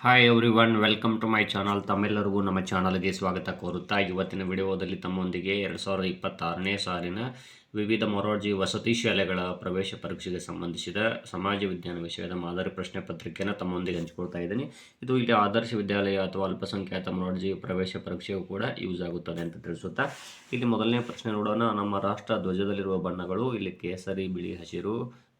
Hi everyone, welcome to my channel. ತಮ್ಮೆಲ್ಲರಿಗೂ ನಮ್ಮ ಚಾನಲ್ಗೆ ಸ್ವಾಗತ ಕೋರುತ್ತಾ ಇವತ್ತಿನ ವಿಡಿಯೋದಲ್ಲಿ ತಮ್ಮೊಂದಿಗೆ 2026ನೇ ಸಾಲಿನ ವಿವಿಧ ಮೊರಾರ್ಜಿ ವಸತಿ ಶಾಲೆಗಳ ಪ್ರವೇಶ ಪರೀಕ್ಷೆಗೆ ಸಂಬಂಧಿಸಿದ ಸಮಾಜ ವಿಜ್ಞಾನ ವಿಷಯದ ಮಾದರಿ ಪ್ರಶ್ನೆ ಪತ್ರಿಕೆಯನ್ನು ತಮ್ಮೊಂದಿಗೆ ಹಂಚಿಕೊಳ್ತಾ ಇದ್ದೀನಿ. ಇದು ಇಲ್ಲಿ ಆದರ್ಶ ವಿದ್ಯಾಲಯ ಅಥವಾ ಅಲ್ಪಸಂಖ್ಯಾತ ಮೊರಾರ್ಜಿ ಪ್ರವೇಶ ಪರೀಕ್ಷೆಗೂ ಕೂಡ ಯೂಸ್ ಆಗುತ್ತದೆ ಅಂತ ತಿಳಿಸುತ್ತಾ, ಇಲ್ಲಿ ಮೊದಲನೇ ಪ್ರಶ್ನೆ ನೋಡೋಣ. ನಮ್ಮ ರಾಷ್ಟ್ರ ಧ್ವಜದಲ್ಲಿರುವ ಬಣ್ಣಗಳು ಇಲ್ಲಿ ಕೇಸರಿ, ಬಿಳಿ, ಹಸಿರು,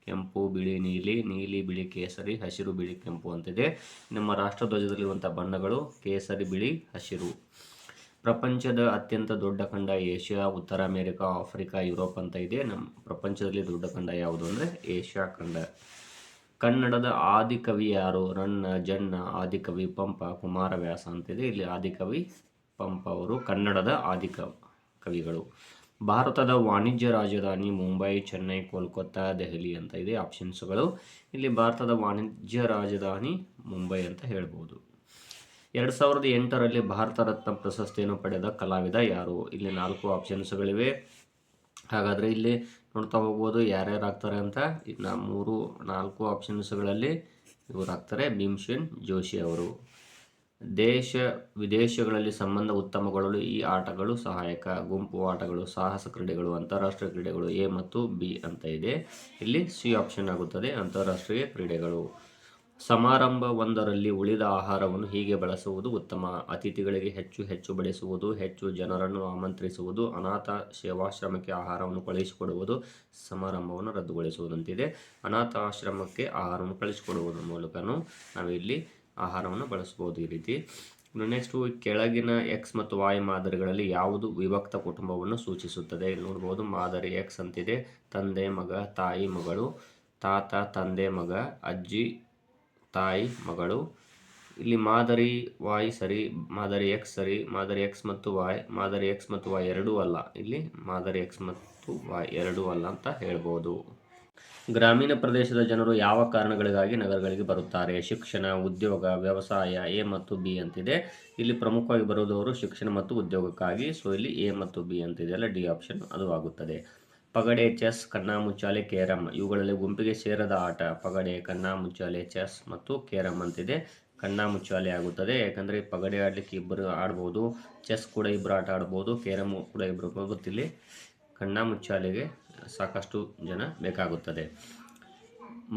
ಕೆಂಪು, ಬಿಳಿ, ನೀಲಿ, ನೀಲಿ, ಬಿಳಿ, ಕೇಸರಿ, ಹಸಿರು, ಬಿಳಿ, ಕೆಂಪು ಅಂತಿದೆ. ನಮ್ಮ ರಾಷ್ಟ್ರ ಧ್ವಜದಲ್ಲಿರುವಂಥ ಬಣ್ಣಗಳು ಕೇಸರಿ, ಬಿಳಿ, ಹಸಿರು. ಪ್ರಪಂಚದ ಅತ್ಯಂತ ದೊಡ್ಡ ಖಂಡ ಏಷ್ಯಾ, ಉತ್ತರ ಅಮೆರಿಕ, ಆಫ್ರಿಕಾ, ಯುರೋಪ್ ಅಂತ ಇದೆ. ನಮ್ಮ ಪ್ರಪಂಚದಲ್ಲಿ ದೊಡ್ಡ ಖಂಡ ಯಾವುದು ಅಂದರೆ ಏಷ್ಯಾ ಖಂಡ. ಕನ್ನಡದ ಆದಿಕವಿ ಯಾರು? ರನ್ನ, ಜನ್ನ, ಆದಿಕವಿ ಪಂಪ, ಕುಮಾರವ್ಯಾಸ ಅಂತಿದೆ. ಇಲ್ಲಿ ಆದಿಕವಿ ಪಂಪ ಅವರು ಕನ್ನಡದ ಕವಿಗಳು. ಭಾರತದ ವಾಣಿಜ್ಯ ರಾಜಧಾನಿ ಮುಂಬೈ, ಚೆನ್ನೈ, ಕೋಲ್ಕತ್ತಾ, ದೆಹಲಿ ಅಂತ ಇದೆ ಆಪ್ಷನ್ಸ್ಗಳು. ಇಲ್ಲಿ ಭಾರತದ ವಾಣಿಜ್ಯ ರಾಜಧಾನಿ ಮುಂಬೈ ಅಂತ ಹೇಳ್ಬೋದು. 2008ರಲ್ಲಿ ಭಾರತ ರತ್ನ ಪ್ರಶಸ್ತಿಯನ್ನು ಪಡೆದ ಕಲಾವಿದ ಯಾರು? ಇಲ್ಲಿ 4 ಆಪ್ಷನ್ಸ್ಗಳಿವೆ. ಹಾಗಾದರೆ ಇಲ್ಲಿ ನೋಡ್ತಾ ಹೋಗ್ಬೋದು ಯಾರ್ಯಾರು ಆಗ್ತಾರೆ ಅಂತ. ಇನ್ನು 4 ಆಪ್ಷನ್ಸ್ಗಳಲ್ಲಿ ಇವರಾಗ್ತಾರೆ ಭೀಮ್ಸೇನ್ ಜೋಶಿ ಅವರು. ದೇಶ ವಿದೇಶಗಳಲ್ಲಿ ಸಂಬಂಧ ಉತ್ತಮಗೊಳ್ಳಲು ಈ ಆಟಗಳು ಸಹಾಯಕ. ಗುಂಪು ಆಟಗಳು, ಸಾಹಸ ಕ್ರೀಡೆಗಳು, ಅಂತಾರಾಷ್ಟ್ರೀಯ ಕ್ರೀಡೆಗಳು ಎ ಮತ್ತು ಬಿ ಅಂತ ಇದೆ. ಇಲ್ಲಿ ಸಿ ಆಪ್ಷನ್ ಆಗುತ್ತದೆ, ಅಂತಾರಾಷ್ಟ್ರೀಯ ಕ್ರೀಡೆಗಳು. ಸಮಾರಂಭವೊಂದರಲ್ಲಿ ಉಳಿದ ಆಹಾರವನ್ನು ಹೀಗೆ ಬಳಸುವುದು ಉತ್ತಮ. ಅತಿಥಿಗಳಿಗೆ ಹೆಚ್ಚು ಬಡಿಸುವುದು, ಹೆಚ್ಚು ಜನರನ್ನು ಆಮಂತ್ರಿಸುವುದು, ಅನಾಥ ಸೇವಾಶ್ರಮಕ್ಕೆ ಆಹಾರವನ್ನು ಕಳುಹಿಸಿಕೊಡುವುದು, ಸಮಾರಂಭವನ್ನು ರದ್ದುಗೊಳಿಸುವುದಂತಿದೆ. ಅನಾಥ ಆಶ್ರಮಕ್ಕೆ ಆಹಾರವನ್ನು ಕಳಿಸಿಕೊಡುವುದರ ಮೂಲಕನೂ ನಾವಿಲ್ಲಿ ಆಹಾರವನ್ನು ಬಳಸ್ಬೋದು ಈ ರೀತಿ. ನೆಕ್ಸ್ಟು, ಕೆಳಗಿನ ಎಕ್ಸ್ ಮತ್ತು ವಾಯ್ ಮಾದರಿಗಳಲ್ಲಿ ಯಾವುದು ವಿಭಕ್ತ ಕುಟುಂಬವನ್ನು ಸೂಚಿಸುತ್ತದೆ? ಇಲ್ಲಿ ನೋಡ್ಬೋದು ಮಾದರಿ ಎಕ್ಸ್ ಅಂತಿದೆ. ತಂದೆ, ಮಗ, ತಾಯಿ, ಮಗಳು, ತಾತ, ತಂದೆ, ಮಗ, ಅಜ್ಜಿ, ತಾಯಿ, ಮಗಳು. ಇಲ್ಲಿ ಮಾದರಿ ವಾಯ್ ಸರಿ, ಮಾದರಿ ಎಕ್ಸ್ ಸರಿ. ಮಾದರಿ ಎಕ್ಸ್ ಮತ್ತು ವಾಯ್ ಎರಡೂ ಅಲ್ಲ. ಇಲ್ಲಿ ಮಾದರಿ ಎಕ್ಸ್ ಮತ್ತು ವಾಯ್ ಎರಡೂ ಅಲ್ಲ ಅಂತ ಹೇಳ್ಬೋದು. ಗ್ರಾಮೀಣ ಪ್ರದೇಶದ ಜನರು ಯಾವ ಕಾರಣಗಳಿಗಾಗಿ ನಗರಗಳಿಗೆ ಬರುತ್ತಾರೆ? ಶಿಕ್ಷಣ, ಉದ್ಯೋಗ, ವ್ಯವಸಾಯ ಎ ಮತ್ತು ಬಿ ಅಂತಿದೆ. ಇಲ್ಲಿ ಪ್ರಮುಖವಾಗಿ ಬರುವುದವರು ಶಿಕ್ಷಣ ಮತ್ತು ಉದ್ಯೋಗಕ್ಕಾಗಿ. ಸೊ ಇಲ್ಲಿ ಎ ಮತ್ತು ಬಿ ಅಂತಿದೆಯಲ್ಲ, ಡಿ ಆಪ್ಷನ್ ಅದು ಆಗುತ್ತದೆ. ಪಗಡೆ, ಚೆಸ್, ಕಣ್ಣಾಮುಚ್ಚಾಲೆ, ಕೇರಂ ಇವುಗಳಲ್ಲಿ ಗುಂಪಿಗೆ ಸೇರದ ಆಟ. ಪಗಡೆ, ಕಣ್ಣಾಮುಚ್ಚಾಲೆ, ಚೆಸ್ ಮತ್ತು ಕೇರಂ ಅಂತಿದೆ. ಕಣ್ಣಾಮುಚ್ಚಾಲೆ ಆಗುತ್ತದೆ, ಯಾಕಂದರೆ ಪಗಡೆ ಆಡಲಿಕ್ಕೆ ಇಬ್ಬರು ಆಡ್ಬೋದು, ಚೆಸ್ ಕೂಡ ಇಬ್ಬರು ಆಟ ಆಡ್ಬೋದು, ಕೇರಂ ಕೂಡ ಇಬ್ಬರು. ಗೊತ್ತಿಲ್ಲಿ ಕಣ್ಣಾಮುಚ್ಚಾಲೆಗೆ ಸಾಕಷ್ಟು ಜನ ಬೇಕಾಗುತ್ತದೆ.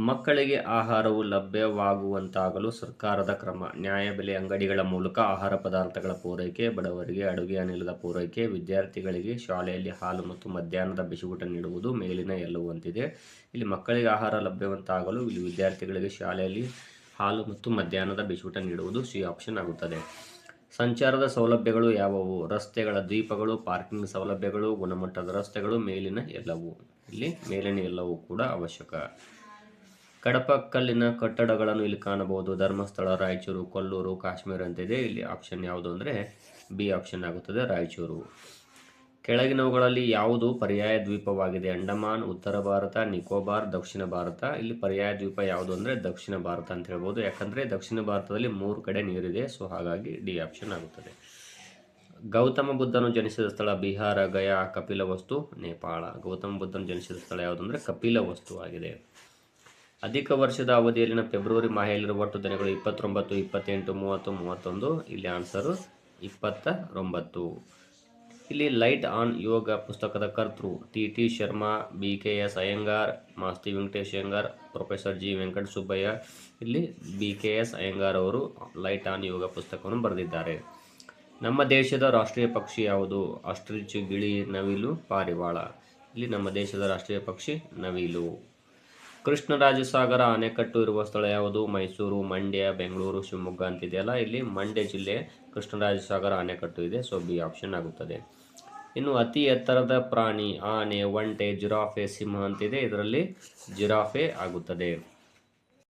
ಮಕ್ಕಳಿಗೆ ಆಹಾರವು ಲಭ್ಯವಾಗುವಂತಾಗಲು ಸರ್ಕಾರದ ಕ್ರಮ. ನ್ಯಾಯಬೆಲೆ ಅಂಗಡಿಗಳ ಮೂಲಕ ಆಹಾರ ಪದಾರ್ಥಗಳ ಪೂರೈಕೆ, ಬಡವರಿಗೆ ಅಡುಗೆ ಅನಿಲದ ಪೂರೈಕೆ, ವಿದ್ಯಾರ್ಥಿಗಳಿಗೆ ಶಾಲೆಯಲ್ಲಿ ಹಾಲು ಮತ್ತು ಮಧ್ಯಾಹ್ನದ ಬಿಸಿಯೂಟ ನೀಡುವುದು ಮೇಲಿನ ಎಲ್ಲವೂ ಅಂತಿದೆ. ಇಲ್ಲಿ ಮಕ್ಕಳಿಗೆ ಆಹಾರ ಲಭ್ಯವಂತಾಗಲು ಇಲ್ಲಿ ವಿದ್ಯಾರ್ಥಿಗಳಿಗೆ ಶಾಲೆಯಲ್ಲಿ ಹಾಲು ಮತ್ತು ಮಧ್ಯಾಹ್ನದ ಬಿಸಿಯೂಟ ನೀಡುವುದು ಸಿ ಆಪ್ಷನ್ ಆಗುತ್ತದೆ. ಸಂಚಾರದ ಸೌಲಭ್ಯಗಳು ಯಾವುವು? ರಸ್ತೆಗಳ ದ್ವೀಪಗಳು, ಪಾರ್ಕಿಂಗ್ ಸೌಲಭ್ಯಗಳು, ಗುಣಮಟ್ಟದ ರಸ್ತೆಗಳು, ಮೇಲಿನ ಎಲ್ಲವೂ. ಇಲ್ಲಿ ಮೇಲಿನ ಎಲ್ಲವೂ ಕೂಡ ಅವಶ್ಯಕ. ಕಡಪಕಲ್ಲಿನ ಕಟ್ಟಡಗಳನ್ನು ಇಲ್ಲಿ ಕಾಣಬಹುದು. ಧರ್ಮಸ್ಥಳ, ರಾಯಚೂರು, ಕೊಲ್ಲೂರು, ಕಾಶ್ಮೀರ ಅಂತಿದೆ. ಇಲ್ಲಿ ಆಪ್ಷನ್ ಯಾವುದು ಅಂದರೆ ಬಿ ಆಪ್ಷನ್ ಆಗುತ್ತದೆ, ರಾಯಚೂರು. ಕೆಳಗಿನವುಗಳಲ್ಲಿ ಯಾವುದು ಪರ್ಯಾಯ ದ್ವೀಪವಾಗಿದೆ? ಅಂಡಮಾನ್, ಉತ್ತರ ಭಾರತ, ನಿಕೋಬಾರ್, ದಕ್ಷಿಣ ಭಾರತ. ಇಲ್ಲಿ ಪರ್ಯಾಯ ದ್ವೀಪ ಯಾವುದು ಅಂದರೆ ದಕ್ಷಿಣ ಭಾರತ ಅಂತ ಹೇಳ್ಬೋದು, ಯಾಕಂದರೆ ದಕ್ಷಿಣ ಭಾರತದಲ್ಲಿ 3 ಕಡೆ ನೀರಿದೆ. ಸೊ ಹಾಗಾಗಿ ಡಿ ಆಪ್ಷನ್ ಆಗುತ್ತದೆ. ಗೌತಮ ಬುದ್ಧನು ಜನಿಸಿದ ಸ್ಥಳ ಬಿಹಾರ, ಗಯಾ, ಕಪಿಲವಸ್ತು, ನೇಪಾಳ. ಗೌತಮ ಬುದ್ಧನು ಜನಿಸಿದ ಸ್ಥಳ ಯಾವುದು ಅಂದರೆ ಕಪಿಲವಸ್ತು ಆಗಿದೆ. ಅಧಿಕ ವರ್ಷದ ಅವಧಿಯಲ್ಲಿನ ಫೆಬ್ರವರಿ ಮಾಹೆಯಲ್ಲಿರುವ ಒಟ್ಟು ದಿನಗಳು 29, 28, 30, 31. ಇಲ್ಲಿ ಆನ್ಸರು 29. ಇಲ್ಲಿ ಲೈಟ್ ಆನ್ ಯೋಗ ಪುಸ್ತಕದ ಕರ್ತೃ T Sharma, BKS Iyengar, Masti Venkatesh Iyengar, professor G Venkata Subbaiah. ಇಲ್ಲಿ BKS ಅಯ್ಯಂಗಾರ್ ಅವರು ಲೈಟ್ ಆನ್ ಯೋಗ ಪುಸ್ತಕವನ್ನು ಬರೆದಿದ್ದಾರೆ. ನಮ್ಮ ದೇಶದ ರಾಷ್ಟ್ರೀಯ ಪಕ್ಷಿ ಯಾವುದು? ಆಸ್ಟ್ರಿಚ್, ಗಿಳಿ, ನವಿಲು, ಪಾರಿವಾಳ. ಇಲ್ಲಿ ನಮ್ಮ ದೇಶದ ರಾಷ್ಟ್ರೀಯ ಪಕ್ಷಿ ನವಿಲು. ಕೃಷ್ಣರಾಜಸಾಗರ ಅಣೆಕಟ್ಟು ಇರುವ ಸ್ಥಳ ಯಾವುದು? ಮೈಸೂರು, ಮಂಡ್ಯ, ಬೆಂಗಳೂರು, ಶಿವಮೊಗ್ಗ ಅಂತಿದೆಯಲ್ಲ, ಇಲ್ಲಿ ಮಂಡ್ಯ ಜಿಲ್ಲೆ ಕೃಷ್ಣರಾಜಸಾಗರ ಅಣೆಕಟ್ಟು ಇದೆ. ಸೊ ಬಿ ಆಪ್ಷನ್ ಆಗುತ್ತದೆ. ಇನ್ನು ಅತಿ ಎತ್ತರದ ಪ್ರಾಣಿ ಆನೆ, ಒಂಟೆ, ಜಿರಾಫೆ, ಸಿಂಹ ಅಂತಿದೆ. ಇದರಲ್ಲಿ ಜಿರಾಫೆ ಆಗುತ್ತದೆ.